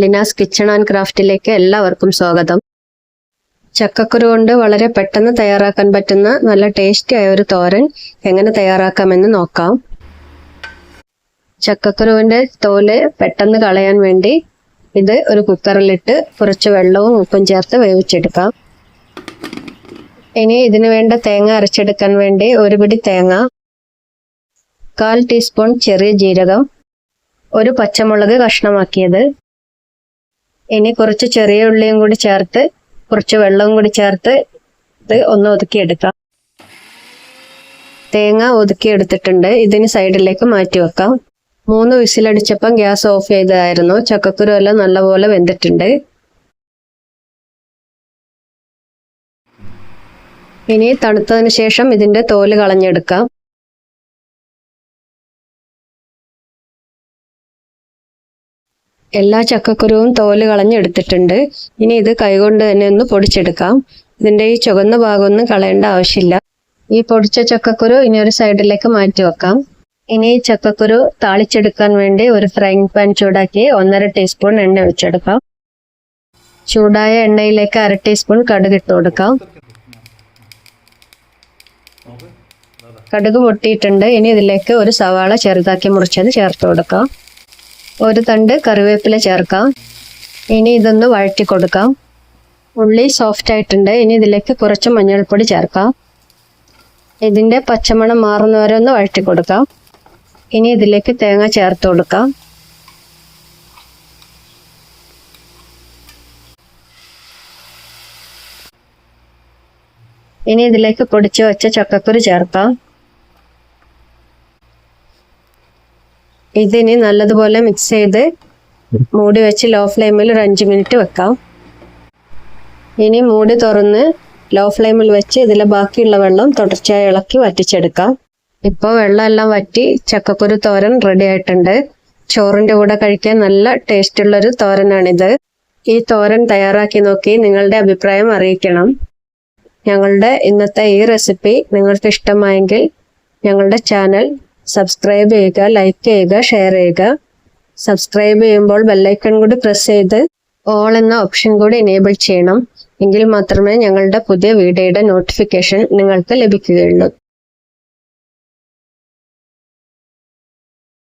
Leena's kitchen and ക്രാഫ്റ്റിലേക്ക് എല്ലാവർക്കും സ്വാഗതം. ചക്കക്കുരു കൊണ്ട് വളരെ പെട്ടെന്ന് തയ്യാറാക്കാൻ പറ്റുന്ന നല്ല ടേസ്റ്റി ആയ ഒരു തോരൻ എങ്ങനെ തയ്യാറാക്കാമെന്ന് നോക്കാം. ചക്കക്കുരുവിന്റെ തോല് പെട്ടെന്ന് കളയാൻ വേണ്ടി ഇത് ഒരു കുക്കറിലിട്ട് കുറച്ച് വെള്ളവും ഉപ്പും ചേർത്ത് വേവിച്ചെടുക്കാം. ഇനി ഇതിനു വേണ്ട തേങ്ങ അരച്ചെടുക്കാൻ വേണ്ടി ഒരു പിടി തേങ്ങ, 1/4 ടീസ്പൂൺ ചെറിയ ജീരകം, ഒരു പച്ചമുളക് കഷ്ണമാക്കിയത്. ഇനി കുറച്ച് ചെറിയ ഉള്ളിയും കൂടി ചേർത്ത് കുറച്ച് വെള്ളവും കൂടി ചേർത്ത് ഇത് ഒന്ന് ഒതുക്കിയെടുക്കാം. തേങ്ങ ഒതുക്കിയെടുത്തിട്ടുണ്ട്. ഇതിന് സൈഡിലേക്ക് മാറ്റി വെക്കാം. 3 വിസിലടിച്ചപ്പം ഗ്യാസ് ഓഫ് ചെയ്തതായിരുന്നു. ചക്കക്കുരു എല്ലാം നല്ലപോലെ വെന്തിട്ടുണ്ട്. ഇനി തണുത്തതിന് ശേഷം ഇതിന്റെ തോല് കളഞ്ഞെടുക്കാം. എല്ലാ ചക്കക്കുരുവും തോല് കളഞ്ഞെടുത്തിട്ടുണ്ട്. ഇനി ഇത് കൈകൊണ്ട് തന്നെ ഒന്ന് പൊടിച്ചെടുക്കാം. ഇതിന്റെ ഈ ചുവന്ന ഭാഗമൊന്നും കളയേണ്ട ആവശ്യമില്ല. ഈ പൊടിച്ച ചക്കക്കുരു ഇനി ഒരു സൈഡിലേക്ക് മാറ്റി വെക്കാം. ഇനി ഈ ചക്കക്കുരു താളിച്ചെടുക്കാൻ വേണ്ടി ഒരു ഫ്രൈങ് പാൻ ചൂടാക്കി 1.5 ടീസ്പൂൺ എണ്ണ ഒഴിച്ചെടുക്കാം. ചൂടായ എണ്ണയിലേക്ക് 1/2 ടീസ്പൂൺ കടുക് ഇട്ട് കൊടുക്കാം. കടുക് പൊട്ടിയിട്ടുണ്ട്. ഇനി ഇതിലേക്ക് ഒരു സവാള ചെറുതാക്കി മുറിച്ചത് ചേർത്ത് കൊടുക്കാം. ഒരു തണ്ട് കറിവേപ്പില ചേർക്കാം. ഇനി ഇതൊന്ന് വഴറ്റി കൊടുക്കാം. ഉള്ളി സോഫ്റ്റ് ആയിട്ടുണ്ട്. ഇനി ഇതിലേക്ക് കുറച്ച് മഞ്ഞൾപ്പൊടി ചേർക്കാം. ഇതിന്റെ പച്ചമണം മാറുന്നവരെ ഒന്ന് വഴറ്റി കൊടുക്കാം. ഇനി ഇതിലേക്ക് തേങ്ങ ചേർത്ത് കൊടുക്കാം. ഇനി ഇതിലേക്ക് പൊടിച്ചു വെച്ച ചക്കക്കുരു ചേർക്കാം. ഇതിനി നല്ലതുപോലെ മിക്സ് ചെയ്ത് മൂടി വെച്ച് ലോ ഫ്ലെയിമിൽ ഒരു 5 മിനിറ്റ് വെക്കാം. ഇനി മൂടി തുറന്ന് ലോ ഫ്ലെയിമിൽ വെച്ച് ഇതിലെ ബാക്കിയുള്ള വെള്ളം തുടർച്ചയായി ഇളക്കി വറ്റിച്ചെടുക്കാം. ഇപ്പോൾ വെള്ളം എല്ലാം വറ്റി ചക്കക്കുരു തോരൻ റെഡി ആയിട്ടുണ്ട്. ചോറിന്റെ കൂടെ കഴിക്കാൻ നല്ല ടേസ്റ്റ് ഉള്ളൊരു തോരനാണിത്. ഈ തോരൻ തയ്യാറാക്കി നോക്കി നിങ്ങളുടെ അഭിപ്രായം അറിയിക്കണം. ഞങ്ങളുടെ ഇന്നത്തെ ഈ റെസിപ്പി നിങ്ങൾക്ക് ഇഷ്ടമായെങ്കിൽ ഞങ്ങളുടെ ചാനൽ സബ്സ്ക്രൈബ് ചെയ്യുക, ലൈക്ക് ചെയ്യുക, ഷെയർ ചെയ്യുക. സബ്സ്ക്രൈബ് ചെയ്യുമ്പോൾ ബെല്ലൈക്കൺ കൂടി പ്രസ് ചെയ്ത് ഓൾ എന്ന ഓപ്ഷൻ കൂടി എനേബിൾ ചെയ്യണം. എങ്കിൽ മാത്രമേ ഞങ്ങളുടെ പുതിയ വീഡിയോയുടെ നോട്ടിഫിക്കേഷൻ നിങ്ങൾക്ക് ലഭിക്കുകയുള്ളൂ.